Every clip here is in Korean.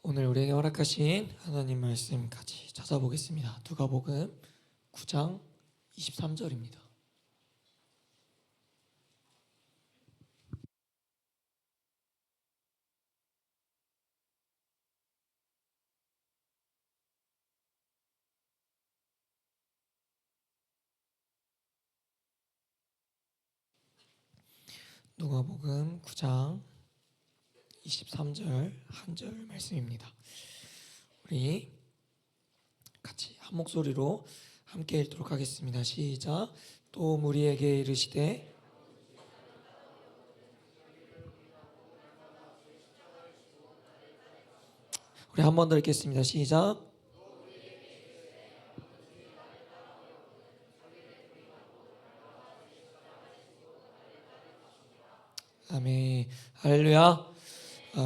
오늘 우리에게 허락하신 하나님 말씀 같이 찾아보겠습니다. 누가복음 9장 23절입니다. 누가복음 9장 23절 한 절 말씀입니다. 우리 같이 한 목소리로 함께 읽도록 하겠습니다. 시작. 또 무리에게 이르시되 우리 한 번 더 읽겠습니다. 시작. 아멘. 할렐루야.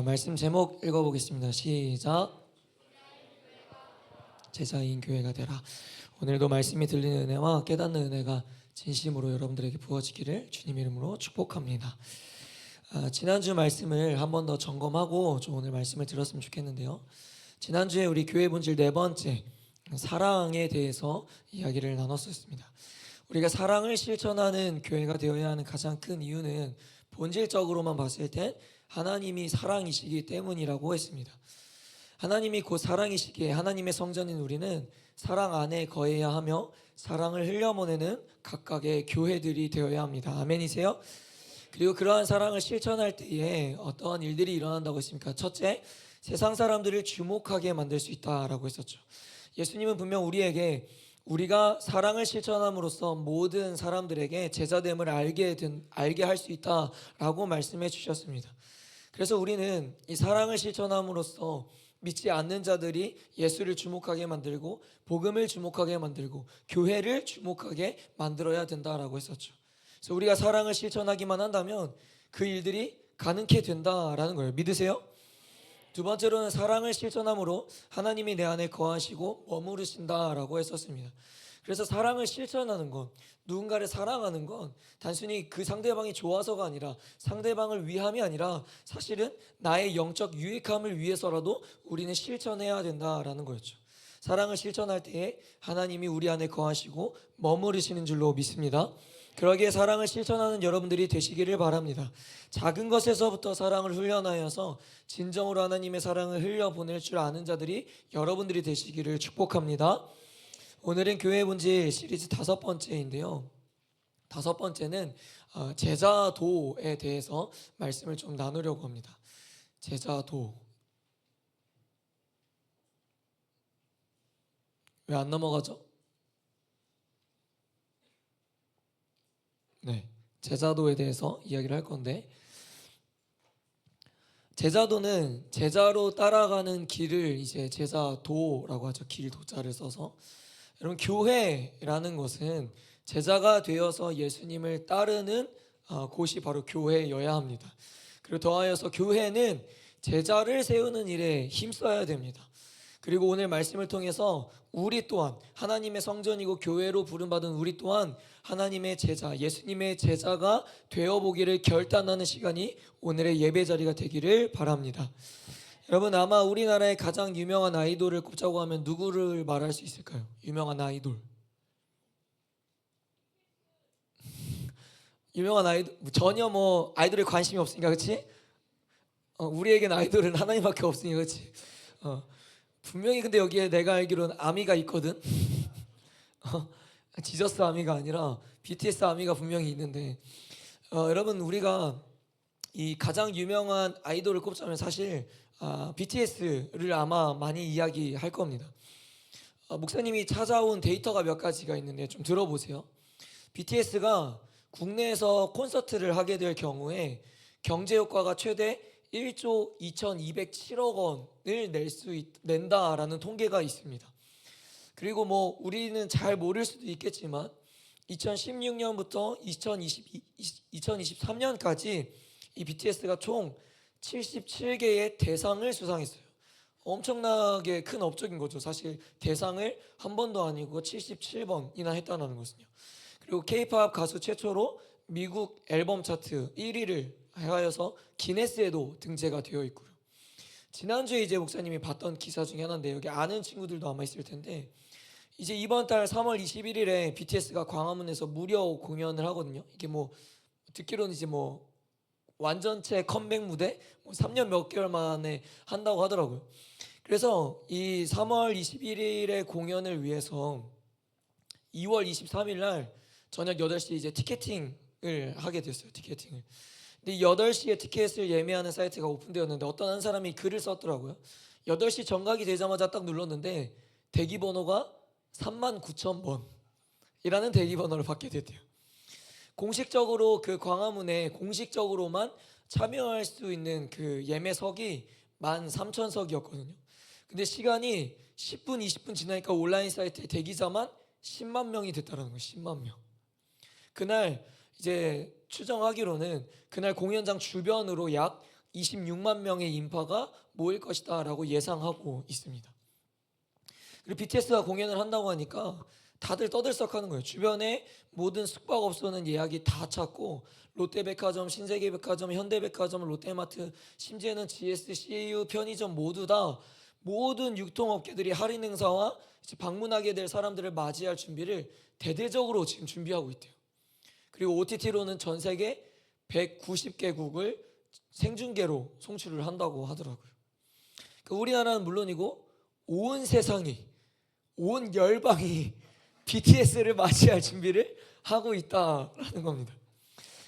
말씀 제목 읽어보겠습니다. 시작. 제자인 교회가 되라. 오늘도 말씀이 들리는 은혜와 깨닫는 은혜가 진심으로 여러분들에게 부어지기를 주님 이름으로 축복합니다. 지난주 말씀을 한 번 더 점검하고 좀 오늘 말씀을 들었으면 좋겠는데요. 지난주에 우리 교회 본질 네 번째 사랑에 대해서 이야기를 나눴었습니다. 우리가 사랑을 실천하는 교회가 되어야 하는 가장 큰 이유는 본질적으로만 봤을 땐 하나님이 사랑이시기 때문이라고 했습니다. 하나님이 곧 사랑이시기에 하나님의 성전인 우리는 사랑 안에 거해야 하며 사랑을 흘려보내는 각각의 교회들이 되어야 합니다. 아멘이세요? 그리고 그러한 사랑을 실천할 때에 어떠한 일들이 일어난다고 했습니까? 첫째, 세상 사람들을 주목하게 만들 수 있다라고 했었죠. 예수님은 분명 우리에게 우리가 사랑을 실천함으로써 모든 사람들에게 제자됨을 알게 할 수 있다라고 말씀해 주셨습니다. 그래서 우리는 이 사랑을 실천함으로써 믿지 않는 자들이 예수를 주목하게 만들고 복음을 주목하게 만들고 교회를 주목하게 만들어야 된다라고 했었죠. 그래서 우리가 사랑을 실천하기만 한다면 그 일들이 가능케 된다라는 거예요. 믿으세요? 두 번째로는 사랑을 실천함으로 하나님이 내 안에 거하시고 머무르신다라고 했었습니다. 그래서 사랑을 실천하는 건, 누군가를 사랑하는 건 단순히 그 상대방이 좋아서가 아니라 상대방을 위함이 아니라 사실은 나의 영적 유익함을 위해서라도 우리는 실천해야 된다라는 거였죠. 사랑을 실천할 때에 하나님이 우리 안에 거하시고 머무르시는 줄로 믿습니다. 그러기에 사랑을 실천하는 여러분들이 되시기를 바랍니다. 작은 것에서부터 사랑을 훈련하여서 진정으로 하나님의 사랑을 흘려보낼 줄 아는 자들이 여러분들이 되시기를 축복합니다. 오늘은 교회 본질 시리즈 5번째인데요. 5번째는 제자도에 대해서 말씀을 좀 나누려고 합니다. 제자도. 왜 안 넘어가죠? 네, 제자도에 대해서 이야기를 할 건데, 제자도는 제자로 따라가는 길을 이제 제자도라고 하죠. 길 도자를 써서. 여러분, 교회라는 것은 제자가 되어서 예수님을 따르는 곳이 바로 교회여야 합니다. 그리고 더하여서 교회는 제자를 세우는 일에 힘써야 됩니다. 그리고 오늘 말씀을 통해서 우리 또한 하나님의 성전이고 교회로 부름받은 우리 또한 하나님의 제자, 예수님의 제자가 되어보기를 결단하는 시간이 오늘의 예배 자리가 되기를 바랍니다. 여러분, 아마 우리나라의 가장 유명한 아이돌을 꼽자고 하면 누구를 말할 수 있을까요? 유명한 아이돌. 유명한 아이돌, 전혀 아이돌에 관심이 없으니까, 그렇지? 우리에겐 아이돌은 하나님밖에 없으니까, 그렇지? 분명히 근데 여기에 내가 알기로는 아미가 있거든. 지저스 아미가 아니라 BTS 아미가 분명히 있는데, 여러분, 우리가 이 가장 유명한 아이돌을 꼽자면 사실 BTS를 아마 많이 이야기할 겁니다. 목사님이 찾아온 데이터가 몇 가지가 있는데 좀 들어보세요. BTS가 국내에서 콘서트를 하게 될 경우에 경제 효과가 최대 1조 2207억 원을 낸다라는 통계가 있습니다. 그리고 우리는 잘 모를 수도 있겠지만 2016년부터 2023년까지 이 BTS가 총 77개의 대상을 수상했어요. 엄청나게 큰 업적인 거죠. 사실 대상을 한 번도 아니고 77번이나 했다는 것은요. 그리고 K-팝 가수 최초로 미국 앨범 차트 1위를 하여서 기네스에도 등재가 되어 있고요. 지난주에 이제 목사님이 봤던 기사 중에 하나인데, 여기 아는 친구들도 아마 있을 텐데, 이제 이번 달 3월 21일에 BTS가 광화문에서 무료 공연을 하거든요. 이게 뭐 듣기로는 이제 뭐 완전체 컴백 무대 3년 몇 개월 만에 한다고 하더라고요. 그래서 이 3월 21일의 공연을 위해서 2월 23일 날 저녁 8시 이제 티켓팅을 하게 됐어요. 티켓팅을. 근데 8시에 티켓을 예매하는 사이트가 오픈되었는데, 어떤 한 사람이 글을 썼더라고요. 8시 정각이 되자마자 딱 눌렀는데 대기 번호가 39,000번이라는 대기 번호를 받게 됐대요. 공식적으로 그 광화문에 공식적으로만 참여할 수 있는 그 예매석이 13,000석이었거든요. 근데 시간이 10분, 20분 지나니까 온라인 사이트에 대기자만 10만 명이 됐다는 거예요. 10만 명. 그날 이제 추정하기로는 그날 공연장 주변으로 약 26만 명의 인파가 모일 것이다라고 예상하고 있습니다. 그리고 BTS가 공연을 한다고 하니까 다들 떠들썩하는 거예요. 주변에 모든 숙박업소는 예약이 다 찼고, 롯데백화점, 신세계백화점, 현대백화점, 롯데마트, 심지어는 GS, CU, 편의점 모두 다 모든 유통업계들이 할인 행사와 이제 방문하게 될 사람들을 맞이할 준비를 대대적으로 지금 준비하고 있대요. 그리고 OTT로는 전 세계 190개국을 생중계로 송출을 한다고 하더라고요. 우리나라는 물론이고 온 세상이, 온 열방이 BTS를 맞이할 준비를 하고 있다라는 겁니다.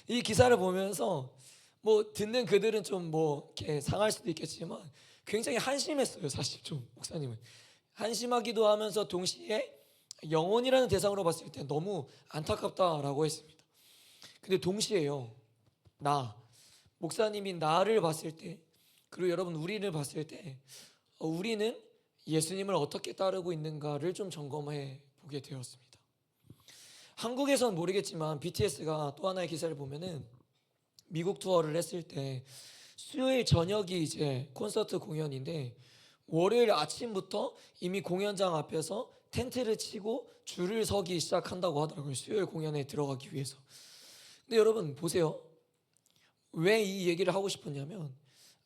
이 기사를 보면서 뭐 듣는 그들은 좀 뭐 이렇게 상할 수도 있겠지만 굉장히 한심했어요. 사실 좀 목사님은 한심하기도 하면서 동시에 영혼이라는 대상으로 봤을 때 너무 안타깝다라고 했습니다. 근데 동시에요, 나 목사님인 나를 봤을 때, 그리고 여러분 우리를 봤을 때 우리는 예수님을 어떻게 따르고 있는가를 좀 점검해 보게 되었습니다. 한국에선 모르겠지만 BTS가 또 하나의 기사를 보면은 미국 투어를 했을 때 수요일 저녁이 이제 콘서트 공연인데, 월요일 아침부터 이미 공연장 앞에서 텐트를 치고 줄을 서기 시작한다고 하더라고요. 수요일 공연에 들어가기 위해서. 근데 여러분 보세요. 왜 이 얘기를 하고 싶었냐면,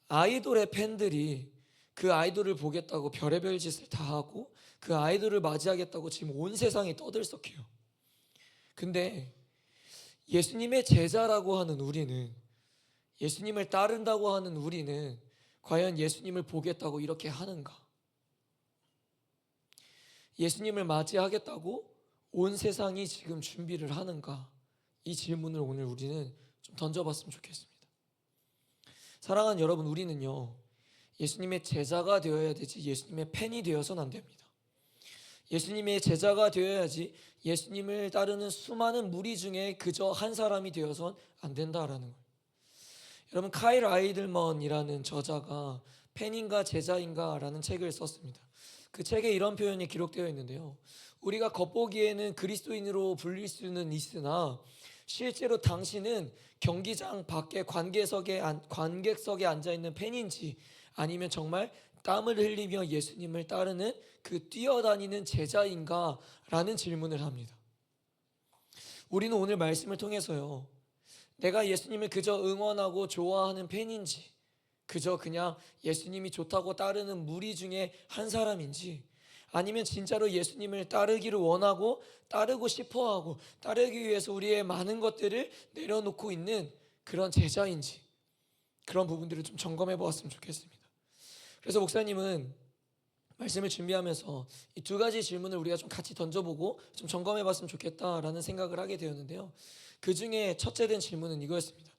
아이돌의 팬들이 그 아이돌을 보겠다고 별의별 짓을 다 하고 그 아이돌을 맞이하겠다고 지금 온 세상이 떠들썩해요. 근데 예수님의 제자라고 하는 우리는, 예수님을 따른다고 하는 우리는 과연 예수님을 보겠다고 이렇게 하는가? 예수님을 맞이하겠다고 온 세상이 지금 준비를 하는가? 이 질문을 오늘 우리는 좀 던져봤으면 좋겠습니다. 사랑하는 여러분, 우리는요 예수님의 제자가 되어야 되지 예수님의 팬이 되어서는 안 됩니다. 예수님의 제자가 되어야지 예수님을 따르는 수많은 무리 중에 그저 한 사람이 되어선 안 된다라는 거예요. 여러분, 카일 아이들먼이라는 저자가 팬인가 제자인가 라는 책을 썼습니다. 그 책에 이런 표현이 기록되어 있는데요, 우리가 겉보기에는 그리스도인으로 불릴 수는 있으나 실제로 당신은 경기장 밖에 관객석에 앉아있는 팬인지, 아니면 정말 땀을 흘리며 예수님을 따르는 그 뛰어다니는 제자인가 라는 질문을 합니다. 우리는 오늘 말씀을 통해서요, 내가 예수님을 그저 응원하고 좋아하는 팬인지, 그저 그냥 예수님이 좋다고 따르는 무리 중에 한 사람인지, 아니면 진짜로 예수님을 따르기를 원하고 따르고 싶어하고 따르기 위해서 우리의 많은 것들을 내려놓고 있는 그런 제자인지, 그런 부분들을 좀 점검해 보았으면 좋겠습니다. 그래서 목사님은 말씀을 준비하면서 이 두 가지 질문을 우리가 좀 같이 던져보고 좀 점검해 봤으면 좋겠다라는 생각을 하게 되었는데요, 그 중에 첫째 된 질문은 이거였습니다.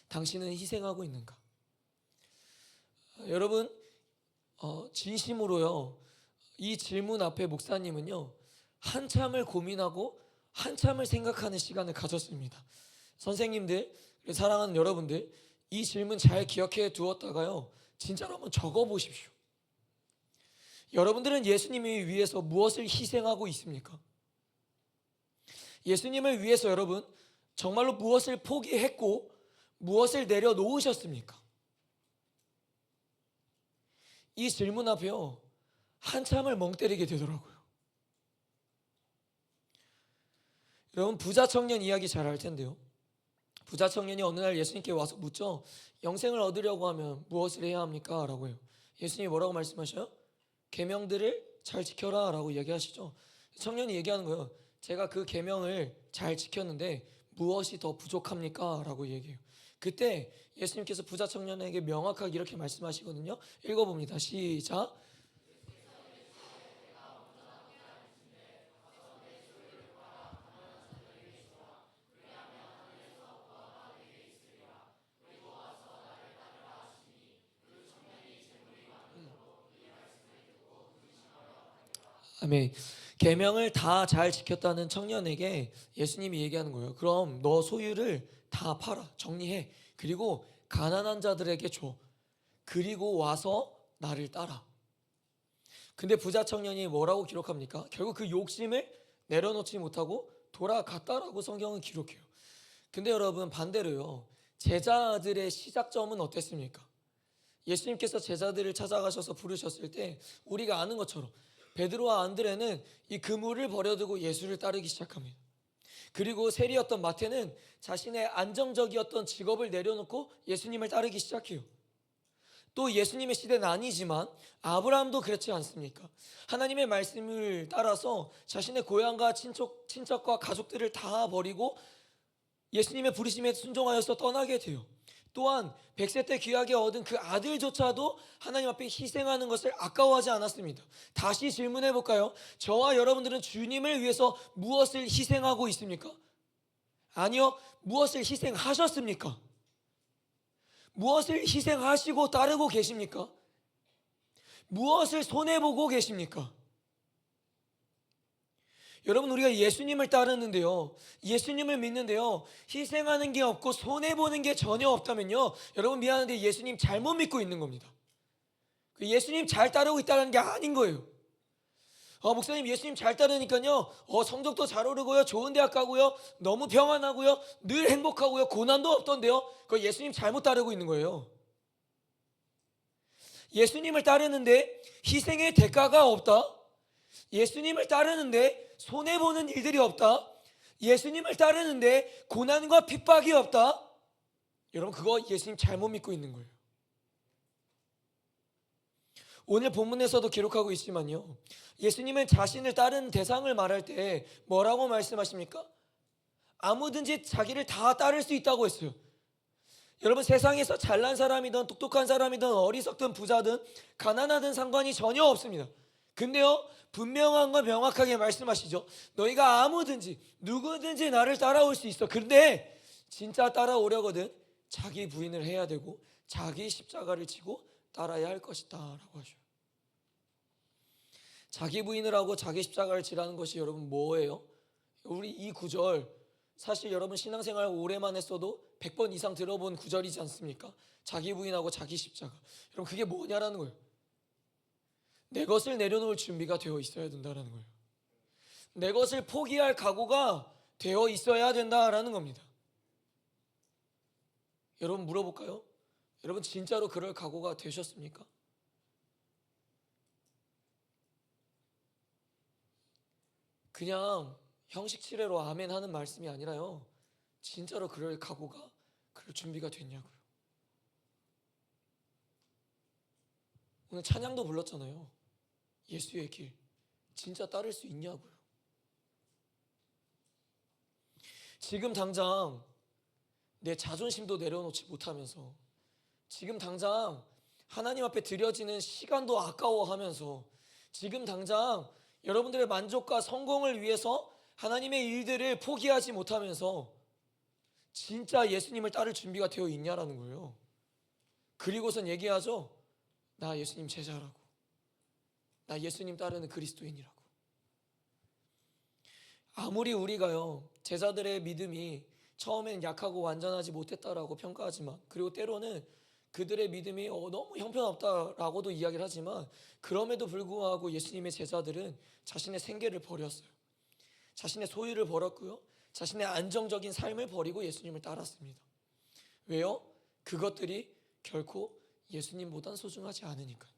당신은 희생하고 있는가? 여러분, 진심으로요, 이 질문 앞에 목사님은요 한참을 고민하고 한참을 생각하는 시간을 가졌습니다. 선생님들, 사랑하는 여러분들, 이 질문 잘 기억해 두었다가요 진짜로 한번 적어 보십시오. 여러분들은 예수님을 위해서 무엇을 희생하고 있습니까? 예수님을 위해서 여러분 정말로 무엇을 포기했고 무엇을 내려놓으셨습니까? 이 질문 앞에요 한참을 멍 때리게 되더라고요. 여러분, 부자 청년 이야기 잘 알 텐데요, 부자 청년이 어느 날 예수님께 와서 묻죠. 영생을 얻으려고 하면 무엇을 해야 합니까? 라고 해요. 예수님이 뭐라고 말씀하셔요? 계명들을 잘 지켜라 라고 얘기하시죠. 청년이 얘기하는 거예요. 제가 그 계명을 잘 지켰는데 무엇이 더 부족합니까? 라고 얘기해요. 그때 예수님께서 부자 청년에게 명확하게 이렇게 말씀하시거든요. 읽어봅니다. 시작. 아멘. 계명을 다 잘 지켰다는 청년에게 예수님이 얘기하는 거예요. 그럼 너 소유를 다 팔아, 정리해. 그리고 가난한 자들에게 줘. 그리고 와서 나를 따라. 근데 부자 청년이 뭐라고 기록합니까? 결국 그 욕심을 내려놓지 못하고 돌아갔다라고 성경은 기록해요. 근데 여러분 반대로요. 제자들의 시작점은 어땠습니까? 예수님께서 제자들을 찾아가셔서 부르셨을 때 우리가 아는 것처럼 베드로와 안드레는 이 그물을 버려두고 예수를 따르기 시작합니다. 그리고 세리였던 마태는 자신의 안정적이었던 직업을 내려놓고 예수님을 따르기 시작해요. 또 예수님의 시대는 아니지만 아브라함도 그렇지 않습니까? 하나님의 말씀을 따라서 자신의 고향과 친척과 가족들을 다 버리고 예수님의 부르심에 순종하여서 떠나게 돼요. 또한 100세 때 귀하게 얻은 그 아들조차도 하나님 앞에 희생하는 것을 아까워하지 않았습니다. 다시 질문해 볼까요? 저와 여러분들은 주님을 위해서 무엇을 희생하고 있습니까? 아니요. 무엇을 희생하셨습니까? 무엇을 희생하시고 따르고 계십니까? 무엇을 손해보고 계십니까? 여러분 우리가 예수님을 따르는데요, 예수님을 믿는데요, 희생하는 게 없고 손해보는 게 전혀 없다면요, 여러분 미안한데 예수님 잘못 믿고 있는 겁니다. 예수님 잘 따르고 있다는 게 아닌 거예요. 목사님 예수님 잘 따르니까요 성적도 잘 오르고요, 좋은 대학 가고요, 너무 평안하고요, 늘 행복하고요, 고난도 없던데요. 그거 예수님 잘못 따르고 있는 거예요. 예수님을 따르는데 희생의 대가가 없다, 예수님을 따르는데 손해보는 일들이 없다, 예수님을 따르는데 고난과 핍박이 없다, 여러분 그거 예수님 잘못 믿고 있는 거예요. 오늘 본문에서도 기록하고 있지만요, 예수님은 자신을 따르는 대상을 말할 때 뭐라고 말씀하십니까? 아무든지 자기를 다 따를 수 있다고 했어요. 여러분 세상에서 잘난 사람이든 똑똑한 사람이든 어리석든 부자든 가난하든 상관이 전혀 없습니다. 근데요 분명한과 명확하게 말씀하시죠. 너희가 아무든지 누구든지 나를 따라올 수 있어. 근데 진짜 따라오려거든 자기 부인을 해야 되고 자기 십자가를 지고 따라야 할 것이다 라고 하셔요. 자기 부인을 하고 자기 십자가를 지라는 것이 여러분 뭐예요? 우리 이 구절 사실 여러분 신앙생활 오래만 했어도 100번 이상 들어본 구절이지 않습니까? 자기 부인하고 자기 십자가. 여러분 그게 뭐냐라는 거예요. 내 것을 내려놓을 준비가 되어 있어야 된다라는 거예요. 내 것을 포기할 각오가 되어 있어야 된다라는 겁니다. 여러분 물어볼까요? 여러분 진짜로 그럴 각오가 되셨습니까? 그냥 형식 치레로 아멘 하는 말씀이 아니라요, 진짜로 그럴 각오가, 그럴 준비가 됐냐고요. 오늘 찬양도 불렀잖아요. 예수의 길 진짜 따를 수 있냐고요. 지금 당장 내 자존심도 내려놓지 못하면서, 지금 당장 하나님 앞에 드려지는 시간도 아까워하면서, 지금 당장 여러분들의 만족과 성공을 위해서 하나님의 일들을 포기하지 못하면서 진짜 예수님을 따를 준비가 되어 있냐라는 거예요. 그리고선 얘기하죠. 나 예수님 제자라고, 나 예수님 따르는 그리스도인이라고. 아무리 우리가요 제자들의 믿음이 처음엔 약하고 완전하지 못했다라고 평가하지만, 그리고 때로는 그들의 믿음이 너무 형편없다라고도 이야기를 하지만, 그럼에도 불구하고 예수님의 제자들은 자신의 생계를 버렸어요. 자신의 소유를 버렸고요, 자신의 안정적인 삶을 버리고 예수님을 따랐습니다. 왜요? 그것들이 결코 예수님보단 소중하지 않으니까요.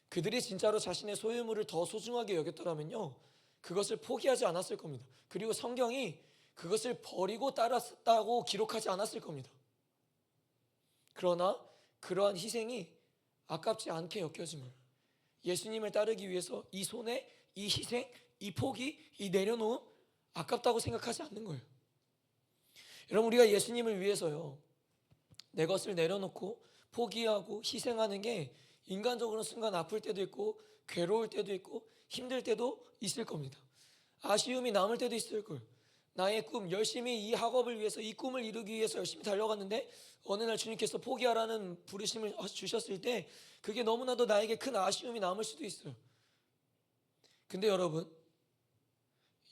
그들이 진짜로 자신의 소유물을 더 소중하게 여겼더라면요 그것을 포기하지 않았을 겁니다. 그리고 성경이 그것을 버리고 따랐다고 기록하지 않았을 겁니다. 그러나 그러한 희생이 아깝지 않게 여겨짐을, 예수님을 따르기 위해서 이 손해, 이 희생, 이 포기, 이 내려놓음 아깝다고 생각하지 않는 거예요. 여러분, 우리가 예수님을 위해서요, 내 것을 내려놓고 포기하고 희생하는 게 인간적으로 순간 아플 때도 있고 괴로울 때도 있고 힘들 때도 있을 겁니다. 아쉬움이 남을 때도 있을 거예요. 나의 꿈, 열심히 이 학업을 위해서, 이 꿈을 이루기 위해서 열심히 달려갔는데 어느 날 주님께서 포기하라는 부르심을 주셨을 때 그게 너무나도 나에게 큰 아쉬움이 남을 수도 있어요. 근데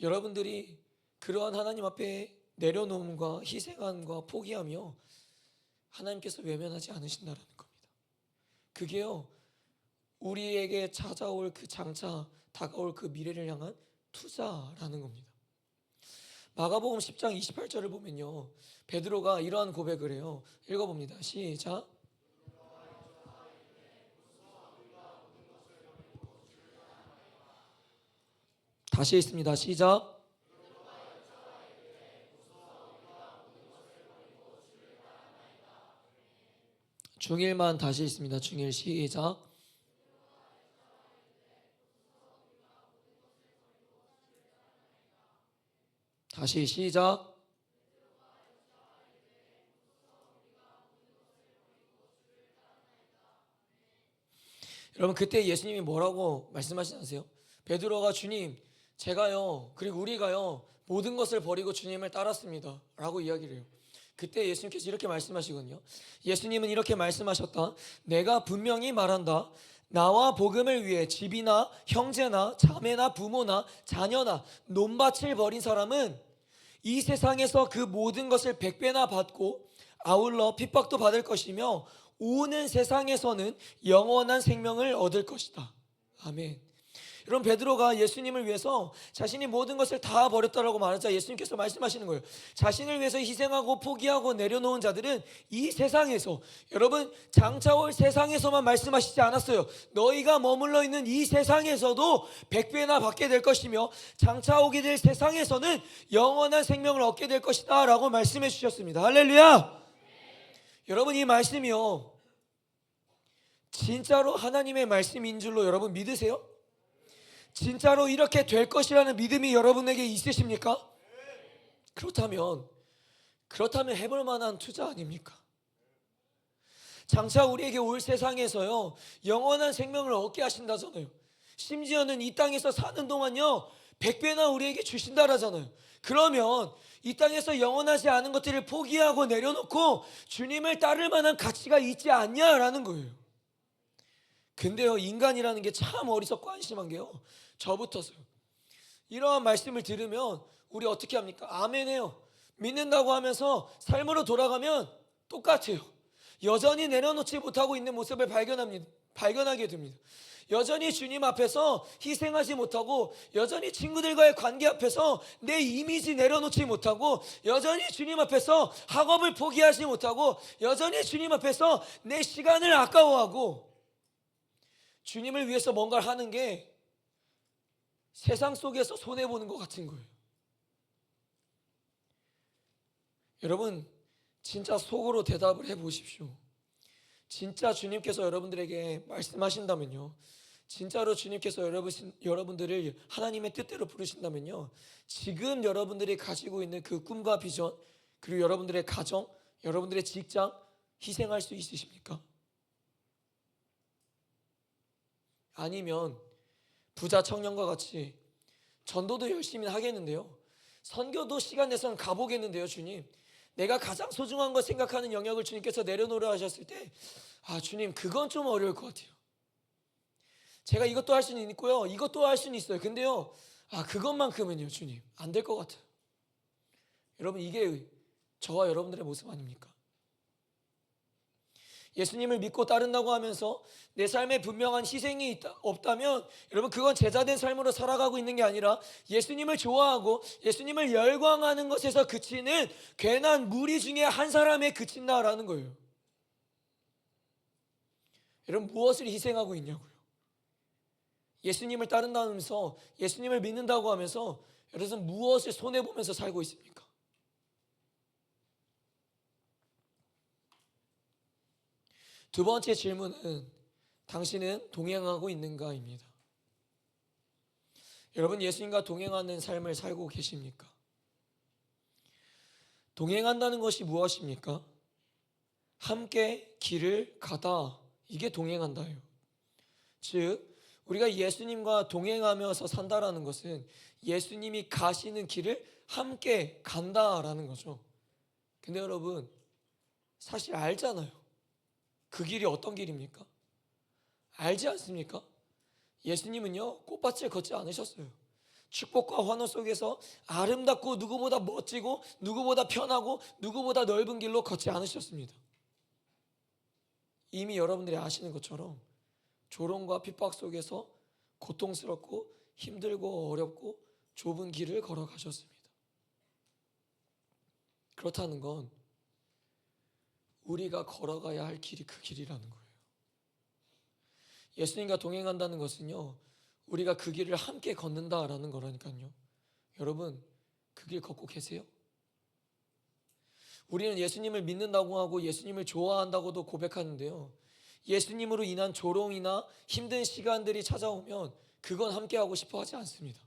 여러분들이 그러한 하나님 앞에 내려놓음과 희생함과 포기하며 하나님께서 외면하지 않으신다라는 겁니다. 그게요, 우리에게 찾아올 그 장차 다가올 그 미래를 향한 투자라는 겁니다. 마가복음 10장 28절을 보면요, 베드로가 이러한 고백을 해요. 읽어봅니다. 시작. 다시 읽습니다. 시작. 중일만 다시 읽습니다. 중일 시작. 다시 시작. 여러분, 그때 예수님이 뭐라고 말씀하시지 않으세요? 베드로가 주님, 제가요, 그리고 우리가요, 모든 것을 버리고 주님을 따랐습니다 라고 이야기를 해요. 그때 예수님께서 이렇게 말씀하시거든요. 예수님은 이렇게 말씀하셨다. 내가 분명히 말한다. 나와 복음을 위해 집이나 형제나 자매나 부모나 자녀나 논밭을 버린 사람은 이 세상에서 그 모든 것을 100배나 받고 아울러 핍박도 받을 것이며 오는 세상에서는 영원한 생명을 얻을 것이다. 아멘. 여러분, 베드로가 예수님을 위해서 자신이 모든 것을 다 버렸다라고 말하자 예수님께서 말씀하시는 거예요. 자신을 위해서 희생하고 포기하고 내려놓은 자들은 이 세상에서, 여러분, 장차 올 세상에서만 말씀하시지 않았어요. 너희가 머물러 있는 이 세상에서도 100배나 받게 될 것이며 장차 오게 될 세상에서는 영원한 생명을 얻게 될 것이다 라고 말씀해 주셨습니다. 할렐루야. 여러분, 이 말씀이요, 진짜로 하나님의 말씀인 줄로 여러분 믿으세요? 진짜로 이렇게 될 것이라는 믿음이 여러분에게 있으십니까? 그렇다면 해볼 만한 투자 아닙니까? 장차 우리에게 올 세상에서요, 영원한 생명을 얻게 하신다잖아요. 심지어는 이 땅에서 사는 동안요 100배나 우리에게 주신다라잖아요. 그러면 이 땅에서 영원하지 않은 것들을 포기하고 내려놓고 주님을 따를 만한 가치가 있지 않냐라는 거예요. 근데요, 인간이라는 게 참 어리석고 한심한 게요, 저부터서요, 이러한 말씀을 들으면 우리 어떻게 합니까? 아멘해요. 믿는다고 하면서 삶으로 돌아가면 똑같아요. 여전히 내려놓지 못하고 있는 모습을 발견하게 됩니다. 여전히 주님 앞에서 희생하지 못하고, 여전히 친구들과의 관계 앞에서 내 이미지 내려놓지 못하고, 여전히 주님 앞에서 학업을 포기하지 못하고, 여전히 주님 앞에서 내 시간을 아까워하고, 주님을 위해서 뭔가를 하는 게 세상 속에서 손해보는 것 같은 거예요. 여러분, 진짜 속으로 대답을 해보십시오. 진짜 주님께서 여러분들에게 말씀하신다면요, 진짜로 주님께서 여러분들을 하나님의 뜻대로 부르신다면요, 지금 여러분들이 가지고 있는 그 꿈과 비전, 그리고 여러분들의 가정, 여러분들의 직장 희생할 수 있으십니까? 아니면 부자 청년과 같이 전도도 열심히 하겠는데요, 선교도 시간 내서는 가보겠는데요, 주님, 내가 가장 소중한 것 생각하는 영역을 주님께서 내려놓으라 하셨을 때, 주님, 그건 좀 어려울 것 같아요. 제가 이것도 할 수는 있고요, 이것도 할 수는 있어요. 근데요, 그것만큼은요, 주님, 안 될 것 같아요. 여러분, 이게 저와 여러분들의 모습 아닙니까? 예수님을 믿고 따른다고 하면서 내 삶에 분명한 희생이 없다면 여러분, 그건 제자된 삶으로 살아가고 있는 게 아니라 예수님을 좋아하고 예수님을 열광하는 것에서 그치는 괜한 무리 중에 한 사람에 그친다라는 거예요. 여러분, 무엇을 희생하고 있냐고요? 예수님을 따른다면서, 예수님을 믿는다고 하면서 여러분, 무엇을 손해보면서 살고 있습니까? 두 번째 질문은 당신은 동행하고 있는가입니다. 여러분, 예수님과 동행하는 삶을 살고 계십니까? 동행한다는 것이 무엇입니까? 함께 길을 가다, 이게 동행한다예요. 즉 우리가 예수님과 동행하면서 산다라는 것은 예수님이 가시는 길을 함께 간다라는 거죠. 근데 여러분, 사실 알잖아요. 그 길이 어떤 길입니까? 알지 않습니까? 예수님은요, 꽃밭을 걷지 않으셨어요. 축복과 환호 속에서 아름답고 누구보다 멋지고 누구보다 편하고 누구보다 넓은 길로 걷지 않으셨습니다. 이미 여러분들이 아시는 것처럼 조롱과 핍박 속에서 고통스럽고 힘들고 어렵고 좁은 길을 걸어가셨습니다. 그렇다는 건 우리가 걸어가야 할 길이 그 길이라는 거예요. 예수님과 동행한다는 것은요, 우리가 그 길을 함께 걷는다라는 거라니까요. 여러분, 그 길 걷고 계세요? 우리는 예수님을 믿는다고 하고 예수님을 좋아한다고도 고백하는데요, 예수님으로 인한 조롱이나 힘든 시간들이 찾아오면 그건 함께하고 싶어 하지 않습니다.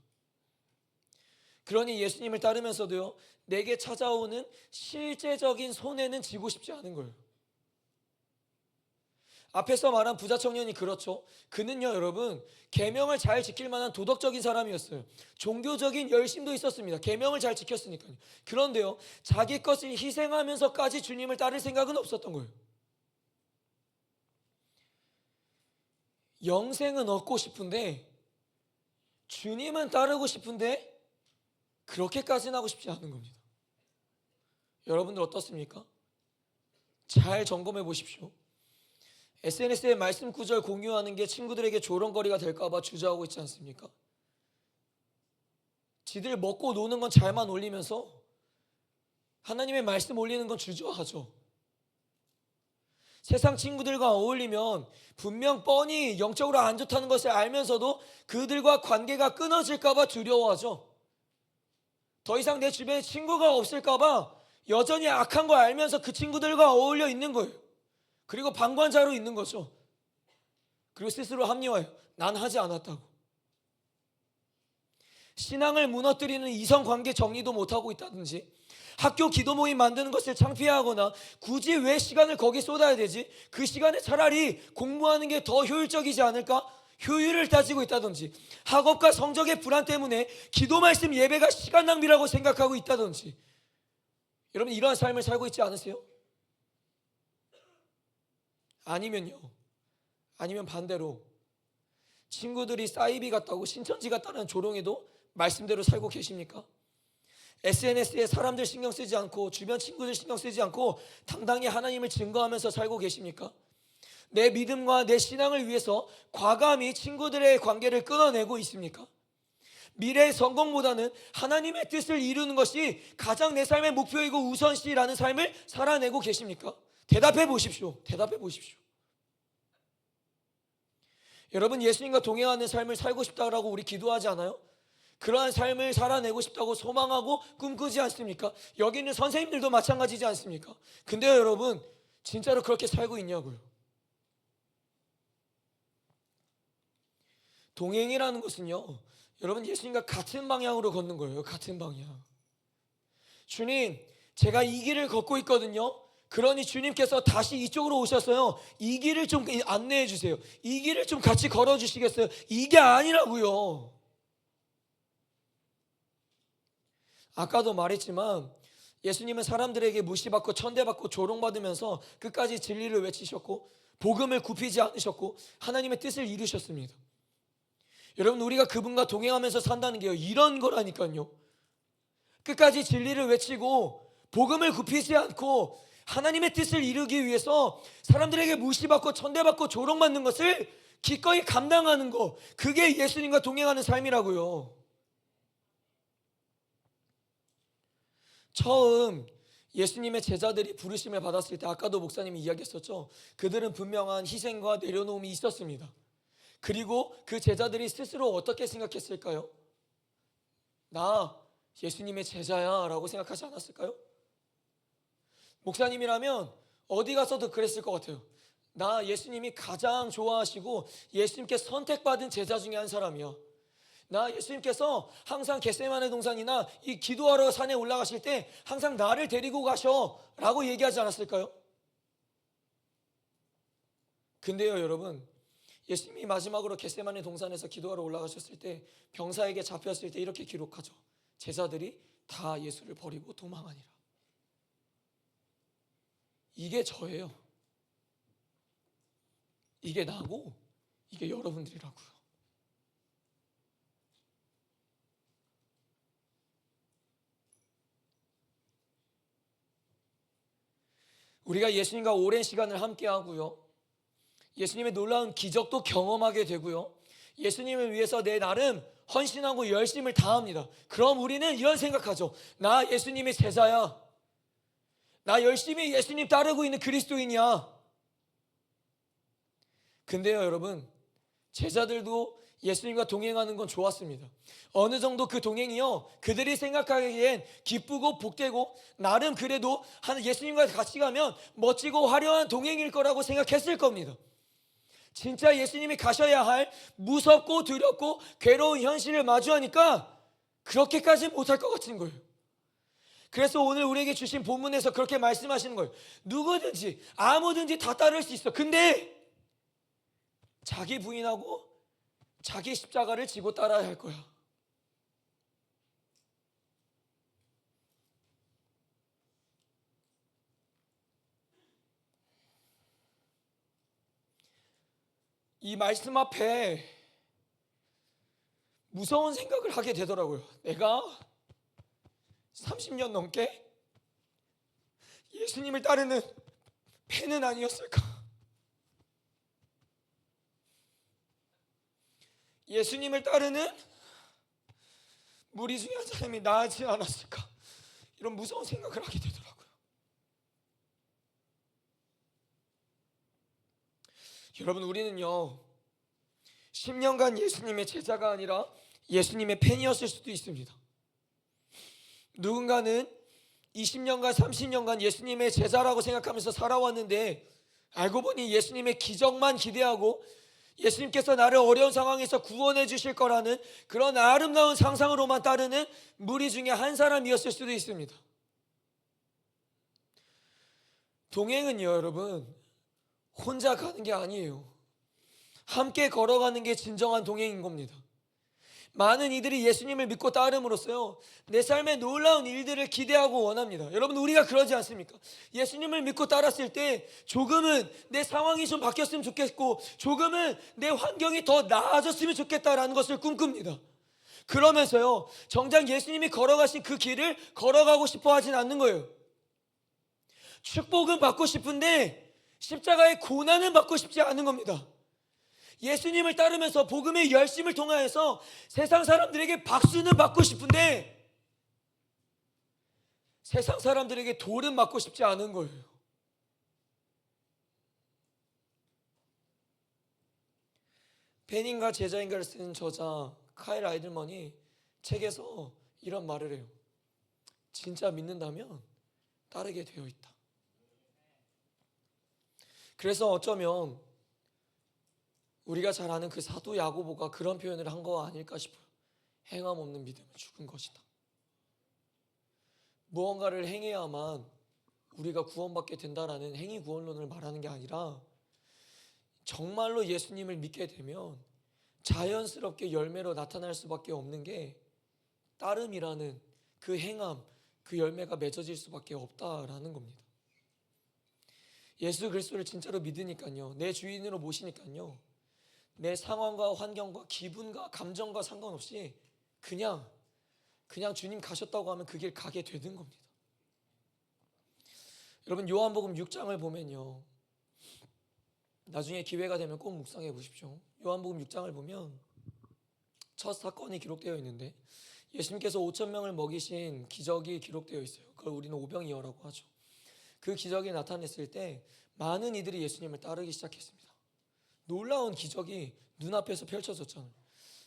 그러니 예수님을 따르면서도요, 내게 찾아오는 실제적인 손해는 지고 싶지 않은 거예요. 앞에서 말한 부자 청년이 그렇죠. 그는요, 여러분, 계명을 잘 지킬 만한 도덕적인 사람이었어요. 종교적인 열심도 있었습니다. 계명을 잘 지켰으니까요. 그런데요, 자기 것을 희생하면서까지 주님을 따를 생각은 없었던 거예요. 영생은 얻고 싶은데 주님은 따르고 싶은데 그렇게까지는 하고 싶지 않은 겁니다. 여러분들 어떻습니까? 잘 점검해 보십시오. SNS에 말씀 구절 공유하는 게 친구들에게 조롱거리가 될까봐 주저하고 있지 않습니까? 지들 먹고 노는 건 잘만 올리면서 하나님의 말씀 올리는 건 주저하죠. 세상 친구들과 어울리면 분명 뻔히 영적으로 안 좋다는 것을 알면서도 그들과 관계가 끊어질까봐 두려워하죠. 더 이상 내 주변에 친구가 없을까봐 여전히 악한 거 알면서 그 친구들과 어울려 있는 거예요. 그리고 방관자로 있는 거죠. 그리고 스스로 합리화해요. 난 하지 않았다고. 신앙을 무너뜨리는 이성관계 정리도 못하고 있다든지, 학교 기도 모임 만드는 것을 창피하거나 굳이 왜 시간을 거기 쏟아야 되지? 그 시간에 차라리 공부하는 게 더 효율적이지 않을까? 효율을 따지고 있다든지, 학업과 성적의 불안 때문에 기도 말씀 예배가 시간 낭비라고 생각하고 있다든지. 여러분, 이러한 삶을 살고 있지 않으세요? 아니면 반대로 친구들이 사이비 같다고 신천지 같다는 조롱에도 말씀대로 살고 계십니까? SNS에 사람들 신경 쓰지 않고 주변 친구들 신경 쓰지 않고 당당히 하나님을 증거하면서 살고 계십니까? 내 믿음과 내 신앙을 위해서 과감히 친구들의 관계를 끊어내고 있습니까? 미래의 성공보다는 하나님의 뜻을 이루는 것이 가장 내 삶의 목표이고 우선시라는 삶을 살아내고 계십니까? 대답해 보십시오. 대답해 보십시오. 여러분, 예수님과 동행하는 삶을 살고 싶다고 우리 기도하지 않아요? 그러한 삶을 살아내고 싶다고 소망하고 꿈꾸지 않습니까? 여기 있는 선생님들도 마찬가지지 않습니까? 근데 여러분, 진짜로 그렇게 살고 있냐고요? 동행이라는 것은요, 여러분, 예수님과 같은 방향으로 걷는 거예요. 같은 방향. 주님, 제가 이 길을 걷고 있거든요. 그러니 주님께서 다시 이쪽으로 오셔서요, 이 길을 좀 안내해 주세요. 이 길을 좀 같이 걸어 주시겠어요? 이게 아니라고요. 아까도 말했지만 예수님은 사람들에게 무시받고 천대받고 조롱받으면서 끝까지 진리를 외치셨고 복음을 굽히지 않으셨고 하나님의 뜻을 이루셨습니다. 여러분, 우리가 그분과 동행하면서 산다는 게요, 이런 거라니까요. 끝까지 진리를 외치고 복음을 굽히지 않고 하나님의 뜻을 이루기 위해서 사람들에게 무시받고 천대받고 조롱받는 것을 기꺼이 감당하는 거, 그게 예수님과 동행하는 삶이라고요. 처음 예수님의 제자들이 부르심을 받았을 때 아까도 목사님이 이야기했었죠. 그들은 분명한 희생과 내려놓음이 있었습니다. 그리고 그 제자들이 스스로 어떻게 생각했을까요? 나 예수님의 제자야 라고 생각하지 않았을까요? 목사님이라면 어디 가서도 그랬을 것 같아요. 나 예수님이 가장 좋아하시고 예수님께 선택받은 제자 중에 한 사람이야. 나 예수님께서 항상 겟세마네 동산이나 이 기도하러 산에 올라가실 때 항상 나를 데리고 가셔 라고 얘기하지 않았을까요? 근데요 여러분, 예수님이 마지막으로 겟세마네 동산에서 기도하러 올라가셨을 때 병사에게 잡혔을 때 이렇게 기록하죠. 제자들이 다 예수를 버리고 도망하니라. 이게 저예요. 이게 나고 이게 여러분들이라고요. 우리가 예수님과 오랜 시간을 함께 하고요, 예수님의 놀라운 기적도 경험하게 되고요, 예수님을 위해서 내 나름 헌신하고 열심을 다합니다. 그럼 우리는 이런 생각하죠. 나 예수님의 제자야. 나 열심히 예수님 따르고 있는 그리스도인이야. 근데요 여러분, 제자들도 예수님과 동행하는 건 좋았습니다. 어느 정도 그 동행이요, 그들이 생각하기엔 기쁘고 복되고 나름 그래도 예수님과 같이 가면 멋지고 화려한 동행일 거라고 생각했을 겁니다. 진짜 예수님이 가셔야 할 무섭고 두렵고 괴로운 현실을 마주하니까 그렇게까지 못할 것 같은 거예요. 그래서 오늘 우리에게 주신 본문에서 그렇게 말씀하시는 거예요. 누구든지 아무든지 다 따를 수 있어. 근데 자기 부인하고 자기 십자가를 지고 따라야 할 거야. 이 말씀 앞에 무서운 생각을 하게 되더라고요. 내가 30년 넘게 예수님을 따르는 팬은 아니었을까? 예수님을 따르는 무리 중에 한 사람이 나지 않았을까? 이런 무서운 생각을 하게 되더라고요. 여러분, 우리는요 10년간 예수님의 제자가 아니라 예수님의 팬이었을 수도 있습니다. 누군가는 20년간 30년간 예수님의 제자라고 생각하면서 살아왔는데 알고 보니 예수님의 기적만 기대하고 예수님께서 나를 어려운 상황에서 구원해 주실 거라는 그런 아름다운 상상으로만 따르는 무리 중에 한 사람이었을 수도 있습니다. 동행은요 여러분, 혼자 가는 게 아니에요. 함께 걸어가는 게 진정한 동행인 겁니다. 많은 이들이 예수님을 믿고 따름으로써요 내 삶에 놀라운 일들을 기대하고 원합니다. 여러분, 우리가 그러지 않습니까? 예수님을 믿고 따랐을 때 조금은 내 상황이 좀 바뀌었으면 좋겠고 조금은 내 환경이 더 나아졌으면 좋겠다라는 것을 꿈꿉니다. 그러면서요 정작 예수님이 걸어가신 그 길을 걸어가고 싶어 하진 않는 거예요. 축복은 받고 싶은데 십자가의 고난은 받고 싶지 않은 겁니다. 예수님을 따르면서 복음의 열심을 통하여서 세상 사람들에게 박수는 받고 싶은데 세상 사람들에게 돌은 맞고 싶지 않은 거예요. 팬인가 제자인가를 쓴 저자 카일 아이들먼이 책에서 이런 말을 해요. 진짜 믿는다면 따르게 되어 있다. 그래서 어쩌면 우리가 잘 아는 그 사도 야고보가 그런 표현을 한 거 아닐까 싶어요. 행함 없는 믿음은 죽은 것이다. 무언가를 행해야만 우리가 구원받게 된다라는 행위 구원론을 말하는 게 아니라 정말로 예수님을 믿게 되면 자연스럽게 열매로 나타날 수밖에 없는 게 따름이라는 그 행함, 그 열매가 맺어질 수밖에 없다라는 겁니다. 예수 그리스도를 진짜로 믿으니까요, 내 주인으로 모시니까요, 내 상황과 환경과 기분과 감정과 상관없이 그냥 주님 가셨다고 하면 그 길 가게 되는 겁니다. 여러분, 요한복음 6장을 보면요, 나중에 기회가 되면 꼭 묵상해 보십시오. 요한복음 6장을 보면 첫 사건이 기록되어 있는데 예수님께서 5,000명을 먹이신 기적이 기록되어 있어요. 그걸 우리는 오병이어라고 하죠. 그 기적이 나타났을 때 많은 이들이 예수님을 따르기 시작했습니다. 놀라운 기적이 눈앞에서 펼쳐졌잖아요.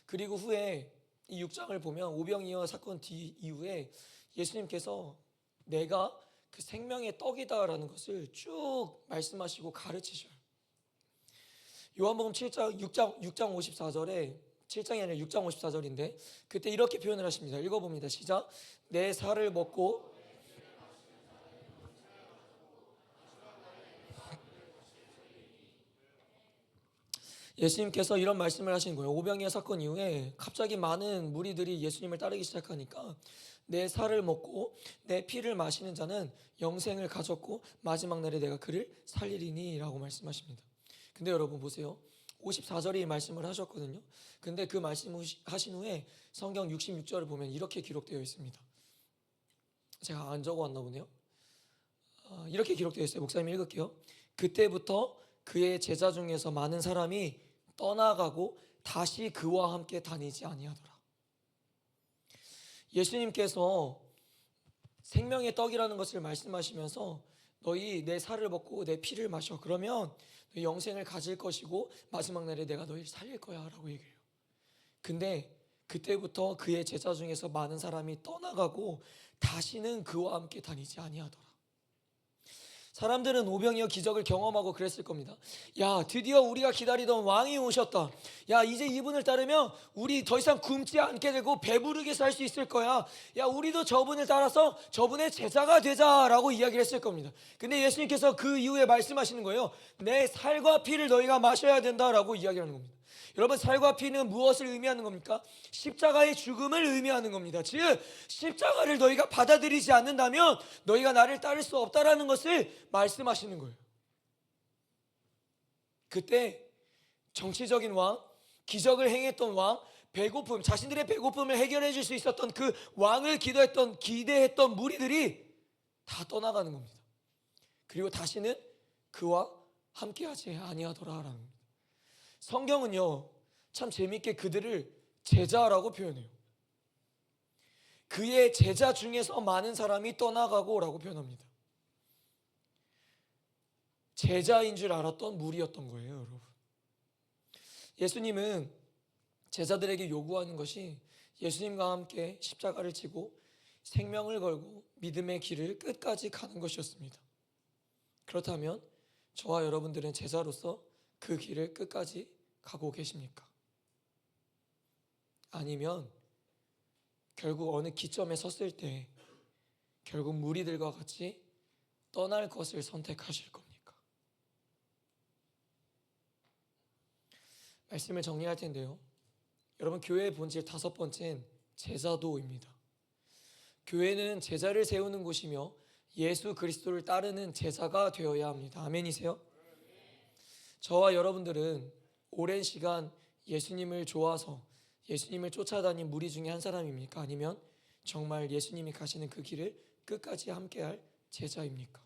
그리고 후에 이 6장을 보면 오병이어 사건 뒤 이후에 예수님께서 내가 그 생명의 떡이다라는 것을 쭉 말씀하시고 가르치셔요. 요한복음 7장 6장 54절에 7장이 아니라 6장 54절인데 그때 이렇게 표현을 하십니다. 읽어봅니다. 시작. 내 살을 먹고 예수님께서 이런 말씀을 하신 거예요. 오병이어 사건 이후에 갑자기 많은 무리들이 예수님을 따르기 시작하니까 내 살을 먹고 내 피를 마시는 자는 영생을 가졌고 마지막 날에 내가 그를 살리리니 라고 말씀하십니다. 근데 여러분 보세요. 54절에 이 말씀을 하셨거든요. 근데 그 말씀을 하신 후에 성경 66절을 보면 이렇게 기록되어 있습니다. 제가 안 적어왔나 보네요. 이렇게 기록되어 있어요. 목사님 읽을게요. 그때부터 그의 제자 중에서 많은 사람이 떠나가고 다시 그와 함께 다니지 아니하더라. 예수님께서 생명의 떡이라는 것을 말씀하시면서 너희 내 살을 먹고 내 피를 마셔. 그러면 너희 영생을 가질 것이고 마지막 날에 내가 너희를 살릴 거야 라고 얘기해요. 근데 그때부터 그의 제자 중에서 많은 사람이 떠나가고 다시는 그와 함께 다니지 아니하더라. 사람들은 오병이어 기적을 경험하고 그랬을 겁니다. 야, 드디어 우리가 기다리던 왕이 오셨다. 야, 이제 이분을 따르면 우리 더 이상 굶지 않게 되고 배부르게 살 수 있을 거야. 야, 우리도 저분을 따라서 저분의 제자가 되자라고 이야기를 했을 겁니다. 근데 예수님께서 그 이후에 말씀하시는 거예요. 내 살과 피를 너희가 마셔야 된다라고 이야기하는 겁니다. 여러분, 살과 피는 무엇을 의미하는 겁니까? 십자가의 죽음을 의미하는 겁니다. 즉 십자가를 너희가 받아들이지 않는다면 너희가 나를 따를 수 없다라는 것을 말씀하시는 거예요. 그때 정치적인 왕, 기적을 행했던 왕, 배고픔, 자신들의 배고픔을 해결해 줄 수 있었던 그 왕을 기대했던 무리들이 다 떠나가는 겁니다. 그리고 다시는 그와 함께하지 아니하더라라는 겁니다. 성경은요, 참 재미있게 그들을 제자라고 표현해요. 그의 제자 중에서 많은 사람이 떠나가고 라고 표현합니다. 제자인 줄 알았던 무리였던 거예요, 여러분. 예수님은 제자들에게 요구하는 것이 예수님과 함께 십자가를 지고 생명을 걸고 믿음의 길을 끝까지 가는 것이었습니다. 그렇다면 저와 여러분들은 제자로서 그 길을 끝까지 가고 계십니까? 아니면 결국 어느 기점에 섰을 때 결국 무리들과 같이 떠날 것을 선택하실 겁니까? 말씀을 정리할 텐데요. 여러분, 교회의 본질 5번째는 제자도입니다. 교회는 제자를 세우는 곳이며 예수 그리스도를 따르는 제자가 되어야 합니다. 아멘이세요? 저와 여러분들은 오랜 시간 예수님을 좋아서 예수님을 쫓아다닌 무리 중에 한 사람입니까? 아니면 정말 예수님이 가시는 그 길을 끝까지 함께할 제자입니까?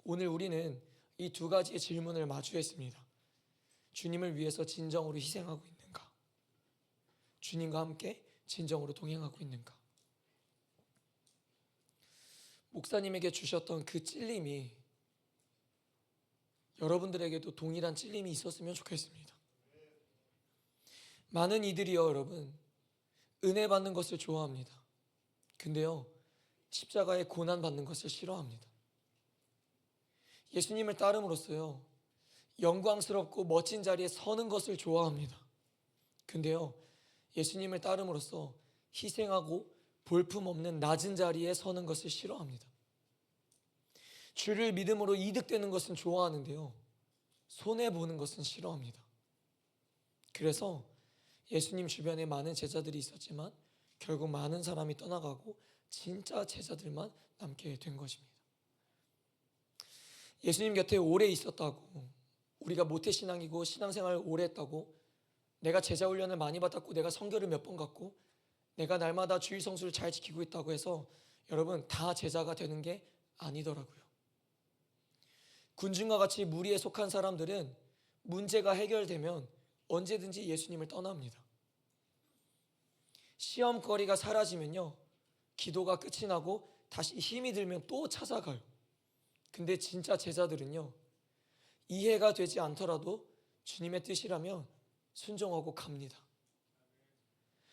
오늘 우리는 이 두 가지의 질문을 마주했습니다. 주님을 위해서 진정으로 희생하고 있는가? 주님과 함께 진정으로 동행하고 있는가? 목사님에게 주셨던 그 찔림이 여러분들에게도 동일한 찔림이 있었으면 좋겠습니다. 많은 이들이요, 여러분, 은혜 받는 것을 좋아합니다. 근데요, 십자가에 고난 받는 것을 싫어합니다. 예수님을 따름으로써요, 영광스럽고 멋진 자리에 서는 것을 좋아합니다. 근데요, 예수님을 따름으로써 희생하고 볼품없는 낮은 자리에 서는 것을 싫어합니다. 주를 믿음으로 이득되는 것은 좋아하는데요, 손해보는 것은 싫어합니다. 그래서 예수님 주변에 많은 제자들이 있었지만 결국 많은 사람이 떠나가고 진짜 제자들만 남게 된 것입니다. 예수님 곁에 오래 있었다고, 우리가 모태신앙이고 신앙생활을 오래 했다고, 내가 제자 훈련을 많이 받았고 내가 성결을 몇 번 갔고 내가 날마다 주일 성수를 잘 지키고 있다고 해서 여러분 다 제자가 되는 게 아니더라고요. 군중과 같이 무리에 속한 사람들은 문제가 해결되면 언제든지 예수님을 떠납니다. 시험거리가 사라지면요, 기도가 끝이 나고 다시 힘이 들면 또 찾아가요. 근데 진짜 제자들은요, 이해가 되지 않더라도 주님의 뜻이라면 순종하고 갑니다.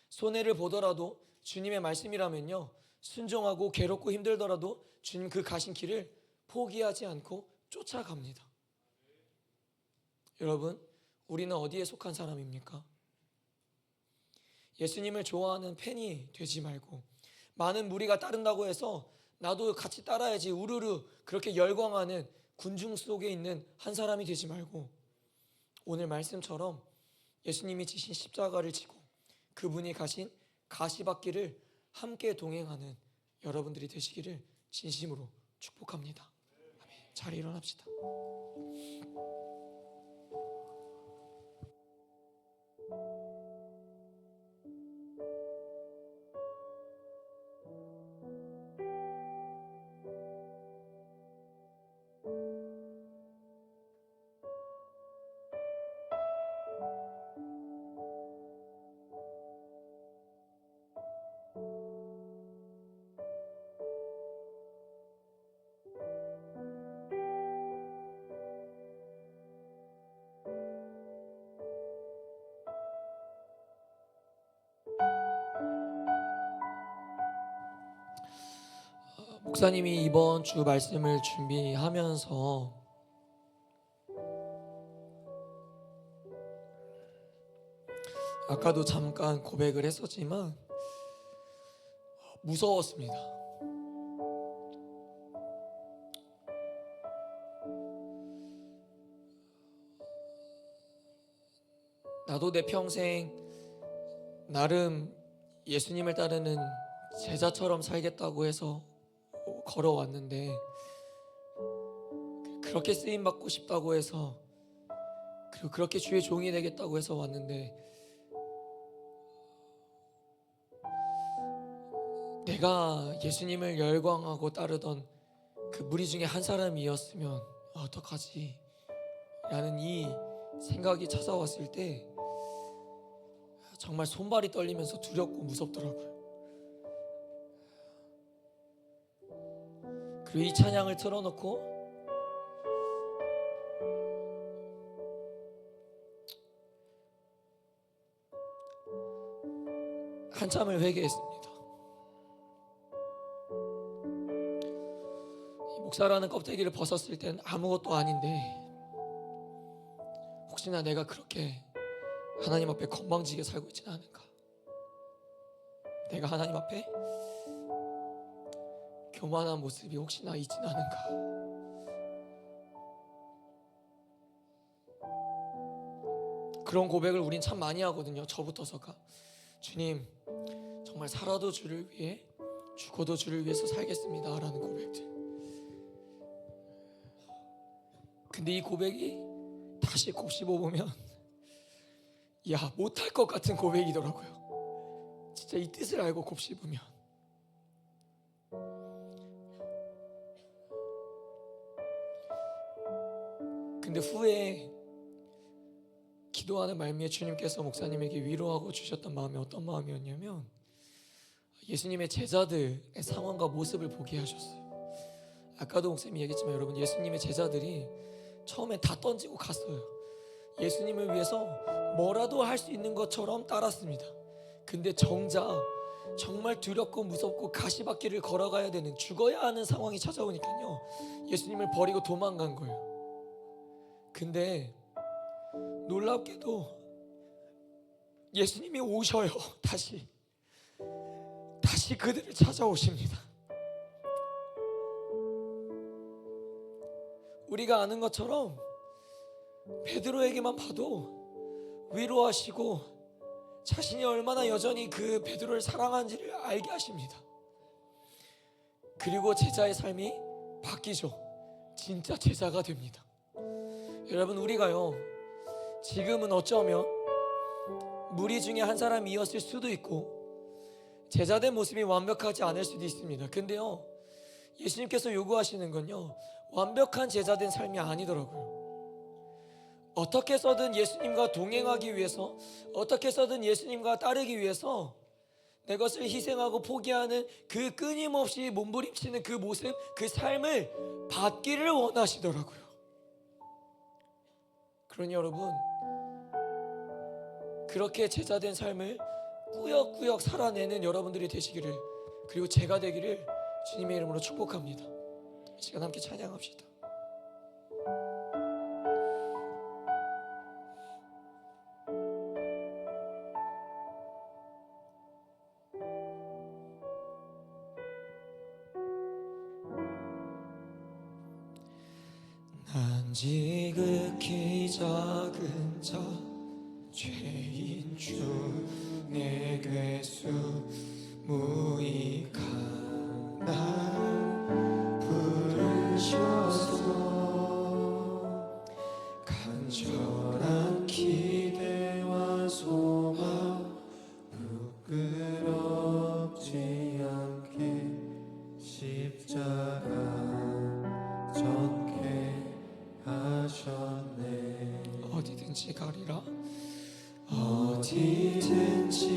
손해를 보더라도 주님의 말씀이라면요, 순종하고 괴롭고 힘들더라도 주님 그 가신 길을 포기하지 않고 쫓아갑니다. 여러분, 우리는 어디에 속한 사람입니까? 예수님을 좋아하는 팬이 되지 말고, 많은 무리가 따른다고 해서 나도 같이 따라야지 우르르 그렇게 열광하는 군중 속에 있는 한 사람이 되지 말고, 오늘 말씀처럼 예수님이 지신 십자가를 지고 그분이 가신 가시밭길을 함께 동행하는 여러분들이 되시기를 진심으로 축복합니다. 아멘. 잘 일어납시다. 목사님이 이번 주 말씀을 준비하면서 아까도 잠깐 고백을 했었지만 무서웠습니다. 나도 내 평생 나름 예수님을 따르는 제자처럼 살겠다고 해서 걸어왔는데, 그렇게 쓰임받고 싶다고 해서, 그리고 그렇게 주의 종이 되겠다고 해서 왔는데, 내가 예수님을 열광하고 따르던 그 무리 중에 한 사람이었으면 어떡하지? 라는 이 생각이 찾아왔을 때 정말 손발이 떨리면서 두렵고 무섭더라고요. 그리고 이 찬양을 틀어놓고 한참을 회개했습니다. 이 목사라는 껍데기를 벗었을 땐 아무것도 아닌데, 혹시나 내가 그렇게 하나님 앞에 건방지게 살고 있지는 않은가? 내가 하나님 앞에 교만한 모습이 혹시나 있지는 않은가? 그런 고백을 우린 참 많이 하거든요. 저부터서가. 주님, 정말 살아도 주를 위해, 죽어도 주를 위해서 살겠습니다 라는 고백들. 근데 이 고백이 다시 곱씹어보면 야, 못할 것 같은 고백이더라고요. 진짜 이 뜻을 알고 곱씹으면. 근데 후에 기도하는 말미에 주님께서 목사님에게 위로하고 주셨던 마음이 어떤 마음이었냐면, 예수님의 제자들의 상황과 모습을 보게 하셨어요. 아까도 목사님이 얘기했지만 여러분, 예수님의 제자들이 처음에 다 던지고 갔어요. 예수님을 위해서 뭐라도 할 수 있는 것처럼 따랐습니다. 근데 정작 정말 두렵고 무섭고 가시밭길을 걸어가야 되는, 죽어야 하는 상황이 찾아오니까요, 예수님을 버리고 도망간 거예요. 근데 놀랍게도 예수님이 오셔요. 다시 그들을 찾아오십니다. 우리가 아는 것처럼 베드로에게만 봐도 위로하시고 자신이 얼마나 여전히 그 베드로를 사랑하는지를 알게 하십니다. 그리고 제자의 삶이 바뀌죠. 진짜 제자가 됩니다. 여러분, 우리가요, 지금은 어쩌면 무리 중에 한 사람이었을 수도 있고 제자된 모습이 완벽하지 않을 수도 있습니다. 근데요, 예수님께서 요구하시는 건요, 완벽한 제자된 삶이 아니더라고요. 어떻게 해서든 예수님과 동행하기 위해서, 어떻게 해서든 예수님과 따르기 위해서 내 것을 희생하고 포기하는 그 끊임없이 몸부림치는 그 모습, 그 삶을 받기를 원하시더라고요. 그러니 여러분, 그렇게 제자된 삶을 꾸역꾸역 살아내는 여러분들이 되시기를, 그리고 제가 되기를 주님의 이름으로 축복합니다. 이 시간 함께 찬양합시다. 지극히 작은 자 죄인 중에 괴수 무익한 날 부르셔서 간절한 기대와 소망 부끄럽지 않게 십자가 전케 하셨네. 어디든지 가리라 어디든지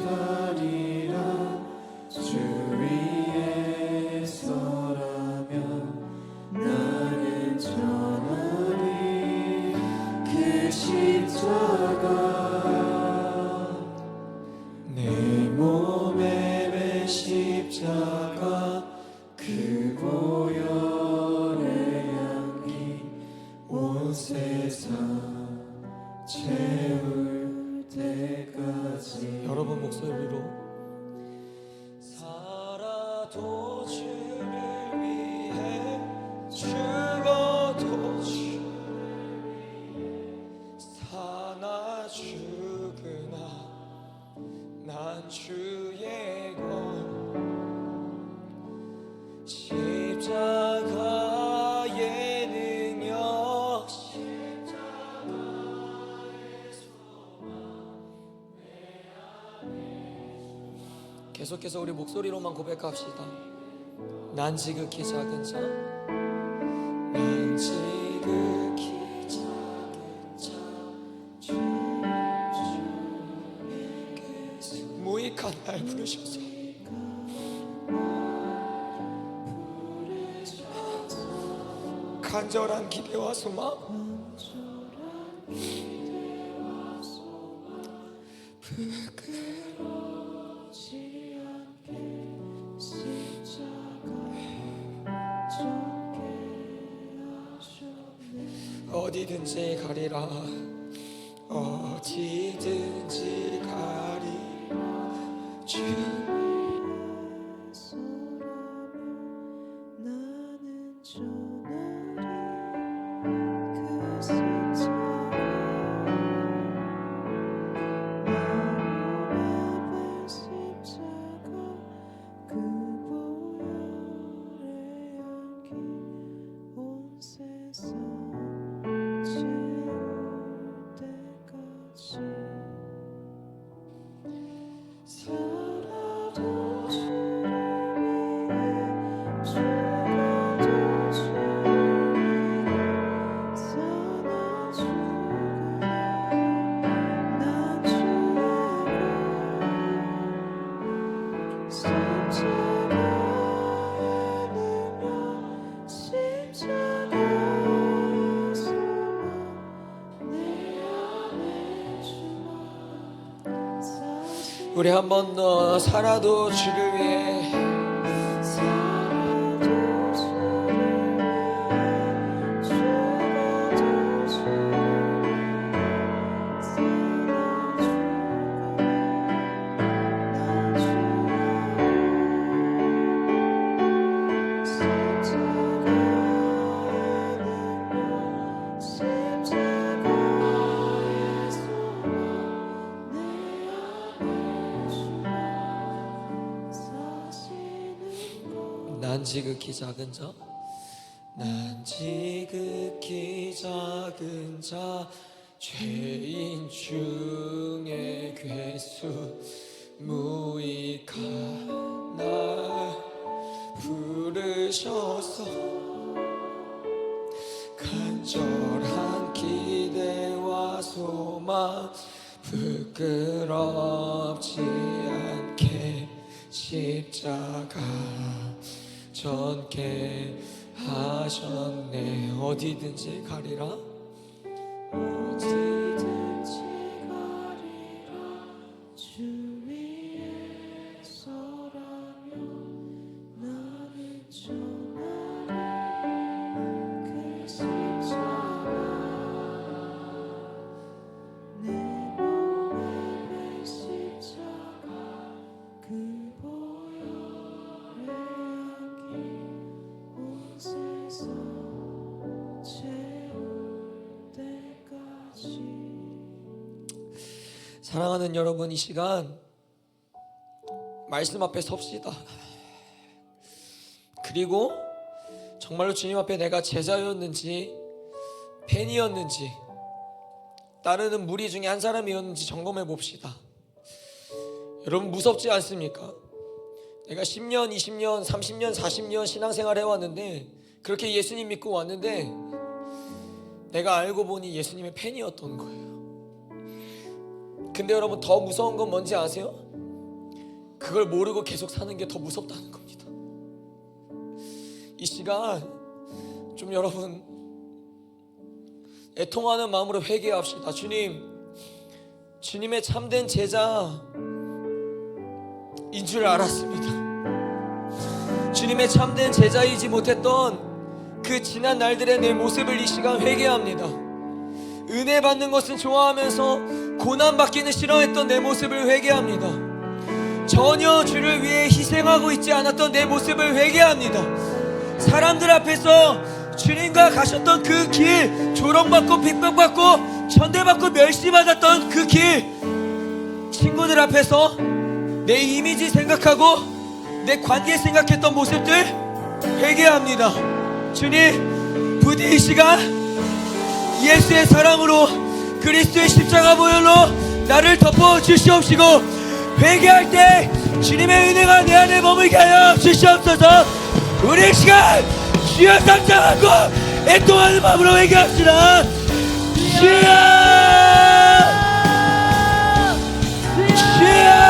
가리라 주 위에 서라면 나는 전하리 그 십자가 내 몸에 매 십자가 그 보혈의 향기 온 세상 채울 때까지. 여러분 목소리로 살아도 주를 위해 죽어도 주를 위해 사나 죽으나 난 주의 것 십자가의 능력 계속해서 우리 목소리로만 고백합시다. 난 지극히 작은 자, 난 지극히 작은 자, 주님께서 무익한 날 부르셔서 간절한 기대와 소망 부끄럽지 않게 십자가 전케 하셨네. 어디든지 가리라 어디든지 가리라 주 나는 전하리 그 십자가 내 몸에 밴 십자가 그 보혈의 향기 온 세상 채울 때까지 살아도 주를 위해 죽어도 주를 위해 사나 죽으나 난 주의 것 십자가의 능력 십자가의 소망 내 안에 주와 사신 우리 한 번 더 살아도 주를 위해 살아도 주를 위해 죽어도 주를 위해 사나 죽으나 난 주의 십자가의 능력 십자가의 소망 내 안에 주와 사시는 것 난 지극히 작은 자, 난 지극히 작은 자, 죄인 중에 괴수 무익한 날 부르셔서 간절한 기대와 소망 부끄럽지 않게 십자가 전케 하셨네. 어디든지 가리라 어디든지 가리라 주 위에 서라면 나는 전하리 그 십자가 내 몸에 밴 십자가 그 보혈의 향기 온 세상 채울 사랑하는 여러분, 이 시간 말씀 앞에 섭시다. 그리고 정말로 주님 앞에 내가 제자였는지 팬이었는지 따르는 무리 중에 한 사람이었는지 점검해 봅시다. 여러분, 무섭지 않습니까? 내가 10년, 20년, 30년, 40년 신앙생활 해왔는데, 그렇게 예수님 믿고 왔는데 내가 알고 보니 예수님의 팬이었던 거예요. 근데 여러분, 더 무서운 건 뭔지 아세요? 그걸 모르고 계속 사는 게 더 무섭다는 겁니다. 이 시간 좀 여러분 애통하는 마음으로 회개합시다. 주님의 참된 제자인 줄 알았습니다. 주님의 참된 제자이지 못했던 그 지난 날들의 내 모습을 이 시간 회개합니다. 은혜 받는 것은 좋아하면서 고난 받기는 싫어했던 내 모습을 회개합니다. 전혀 주를 위해 희생하고 있지 않았던 내 모습을 회개합니다. 사람들 앞에서 주님과 가셨던 그 길, 조롱받고 핍박받고 천대받고 멸시받았던 그 길, 친구들 앞에서 내 이미지 생각하고 내 관계 생각했던 모습들 회개합니다. 주님, 부디 이 시간 예수의 사랑으로 그리스도의 십자가 보혈로 나를 덮어 주시옵시고, 회개할 때 주님의 은혜가 내 안에 머물게 하여 주시옵소서. 우리 시간 주여 상장하고 애통하는 마음으로 회개합시다. 주여, 주여, 주여.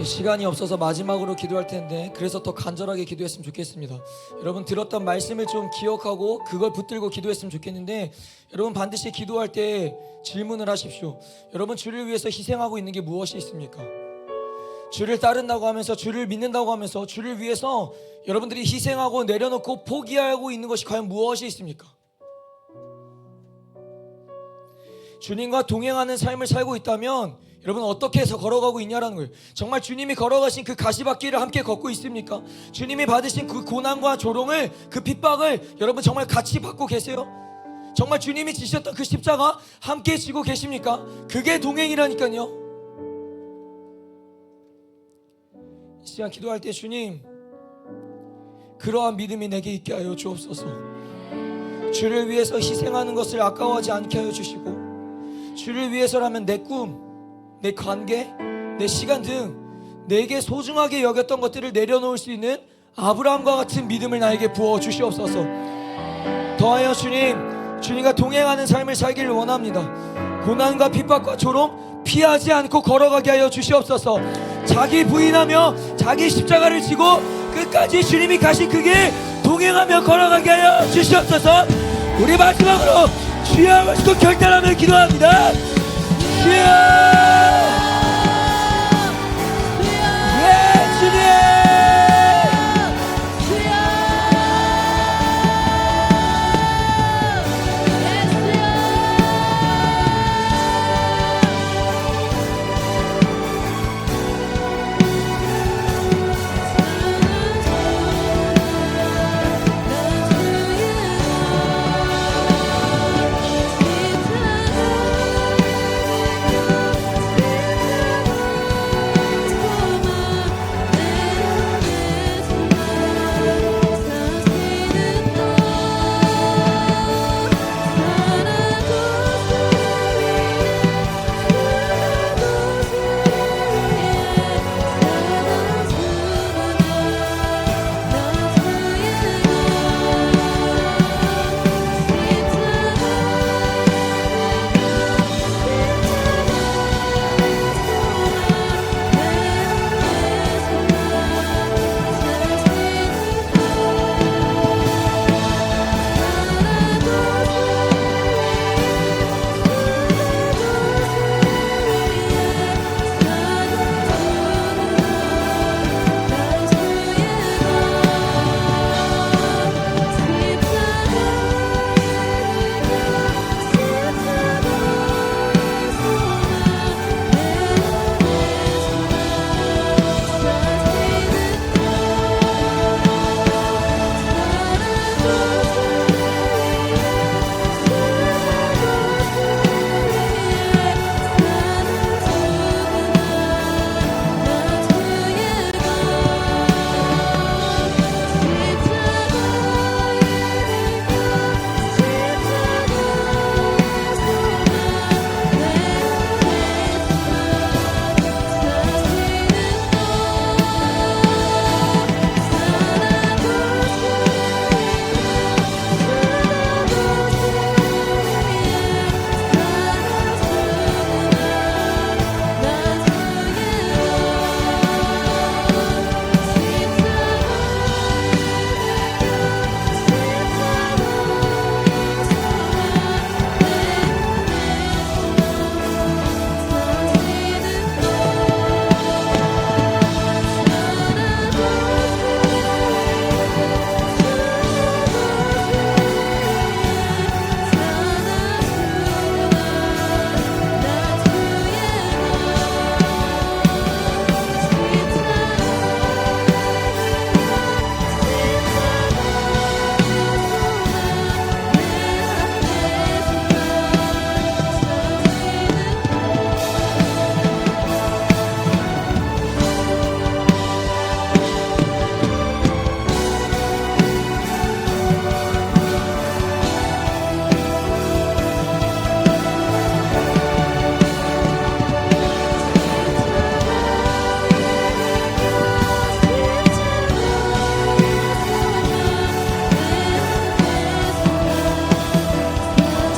시간이 없어서 마지막으로 기도할 텐데 그래서 더 간절하게 기도했으면 좋겠습니다. 여러분 들었던 말씀을 좀 기억하고 그걸 붙들고 기도했으면 좋겠는데 여러분 반드시 기도할 때 질문을 하십시오. 여러분 주를 위해서 희생하고 있는 게 무엇이 있습니까? 주를 따른다고 하면서 주를 믿는다고 하면서 주를 위해서 여러분들이 희생하고 내려놓고 포기하고 있는 것이 과연 무엇이 있습니까? 주님과 동행하는 삶을 살고 있다면 여러분 어떻게 해서 걸어가고 있냐라는 거예요. 정말 주님이 걸어가신 그 가시밭길을 함께 걷고 있습니까? 주님이 받으신 그 고난과 조롱을, 그 핍박을 여러분 정말 같이 받고 계세요? 정말 주님이 지셨던 그 십자가 함께 지고 계십니까? 그게 동행이라니까요. 이 시간 기도할 때 주님 그러한 믿음이 내게 있게 하여 주옵소서. 주를 위해서 희생하는 것을 아까워하지 않게 하여 주시고 주를 위해서라면 내 꿈, 내 관계, 내 시간 등 내게 소중하게 여겼던 것들을 내려놓을 수 있는 아브라함과 같은 믿음을 나에게 부어 주시옵소서. 더하여 주님과 동행하는 삶을 살기를 원합니다. 고난과 핍박과 조롱 피하지 않고 걸어가게 하여 주시옵소서. 자기 부인하며 자기 십자가를 지고 끝까지 주님이 가신 그 길 동행하며 걸어가게 하여 주시옵소서. 우리 마지막으로 주여 하시고 결단하며 기도합니다. 주여!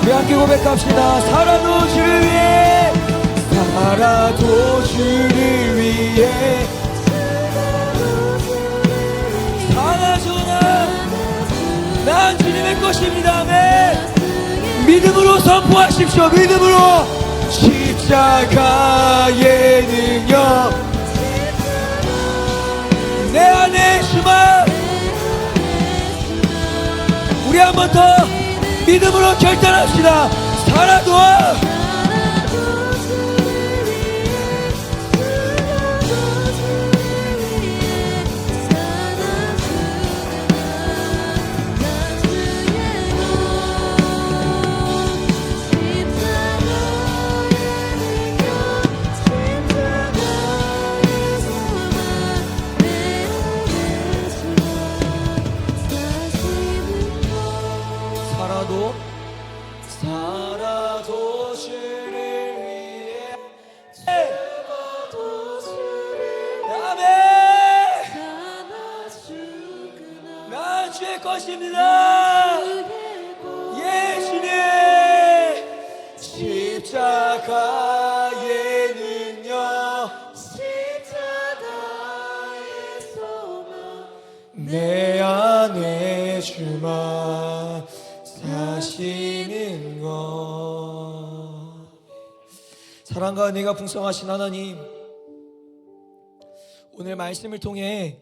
우리 함께 고백합시다. 살아도 주를 위해, 살아도 주를 위해 믿음으로 선포하십시오. 믿음으로 십자가의 능력 내 안에 주마. 우리 한 번 더 믿음으로 결단합시다. 살아도 살아도 주를 위해 아멘. 난 주의 것입니다. 예수님 십자가의 능력 내 안에 주만 사시는 것. 사랑과 은혜가 풍성하신 하나님, 오늘 말씀을 통해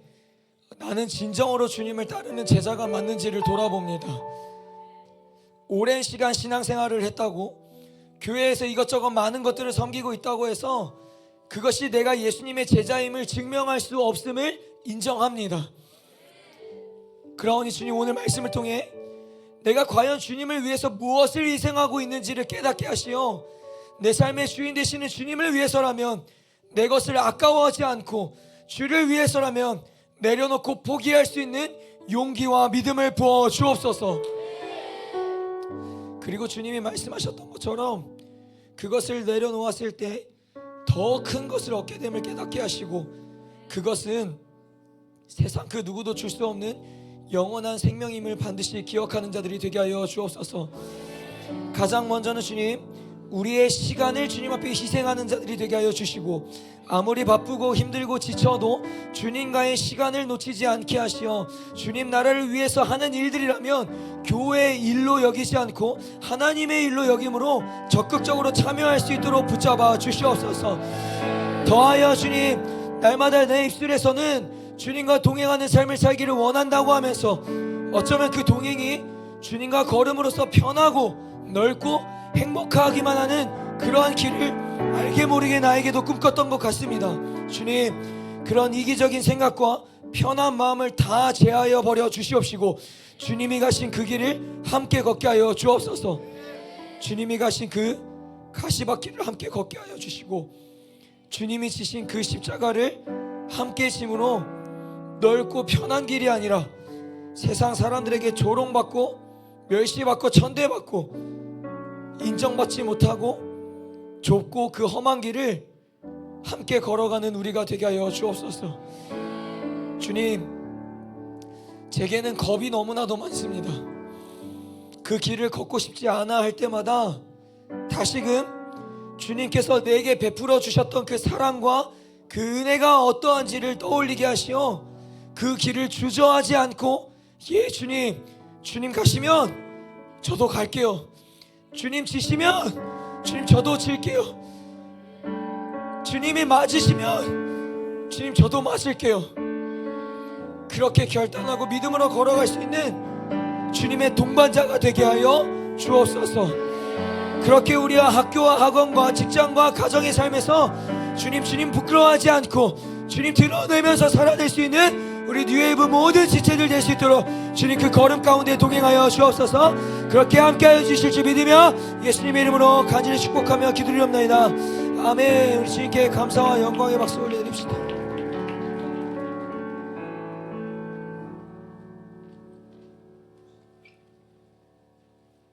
나는 진정으로 주님을 따르는 제자가 맞는지를 돌아봅니다. 오랜 시간 신앙생활을 했다고, 교회에서 이것저것 많은 것들을 섬기고 있다고 해서 그것이 내가 예수님의 제자임을 증명할 수 없음을 인정합니다. 그러니 주님, 오늘 말씀을 통해 내가 과연 주님을 위해서 무엇을 희생하고 있는지를 깨닫게 하시어 내 삶의 주인 되시는 주님을 위해서라면 내 것을 아까워하지 않고 주를 위해서라면 내려놓고 포기할 수 있는 용기와 믿음을 부어 주옵소서. 그리고 주님이 말씀하셨던 것처럼 그것을 내려놓았을 때 더 큰 것을 얻게 됨을 깨닫게 하시고, 그것은 세상 그 누구도 줄 수 없는 영원한 생명임을 반드시 기억하는 자들이 되게 하여 주옵소서. 가장 먼저는 주님, 우리의 시간을 주님 앞에 희생하는 자들이 되게 하여 주시고, 아무리 바쁘고 힘들고 지쳐도 주님과의 시간을 놓치지 않게 하시어 주님 나라를 위해서 하는 일들이라면 교회의 일로 여기지 않고 하나님의 일로 여김으로 적극적으로 참여할 수 있도록 붙잡아 주시옵소서. 더하여 주님, 날마다 내 입술에서는 주님과 동행하는 삶을 살기를 원한다고 하면서 어쩌면 그 동행이 주님과 걸음으로써 편하고 넓고 행복하기만 하는 그러한 길을 알게 모르게 나에게도 꿈꿨던 것 같습니다. 주님, 그런 이기적인 생각과 편한 마음을 다 제하여 버려 주시옵시고 주님이 가신 그 길을 함께 걷게 하여 주옵소서. 주님이 가신 그 가시밭길을 함께 걷게 하여 주시고 주님이 지신 그 십자가를 함께 짐으로 넓고 편한 길이 아니라 세상 사람들에게 조롱받고 멸시받고 천대받고 인정받지 못하고 좁고 그 험한 길을 함께 걸어가는 우리가 되게 하여 주옵소서. 주님, 제게는 겁이 너무나도 많습니다. 그 길을 걷고 싶지 않아 할 때마다 다시금 주님께서 내게 베풀어 주셨던 그 사랑과 그 은혜가 어떠한지를 떠올리게 하시어 그 길을 주저하지 않고, 예 주님, 주님 가시면 저도 갈게요. 주님 지시면 주님 저도 질게요. 주님이 맞으시면 주님 저도 맞을게요. 그렇게 결단하고 믿음으로 걸어갈 수 있는 주님의 동반자가 되게 하여 주옵소서. 그렇게 우리와 학교와 학원과 직장과 가정의 삶에서 주님 부끄러워하지 않고 주님 드러내면서 살아낼 수 있는 우리 뉴웨이브 모든 지체들 될 수 있도록 주님 그 걸음 가운데 동행하여 주옵소서. 그렇게 함께하여 주실 줄 믿으며 예수님의 이름으로 간절히 축복하며 기도드리옵나이다. 아멘. 우리 주님께 감사와 영광의 박수 올려드립시다.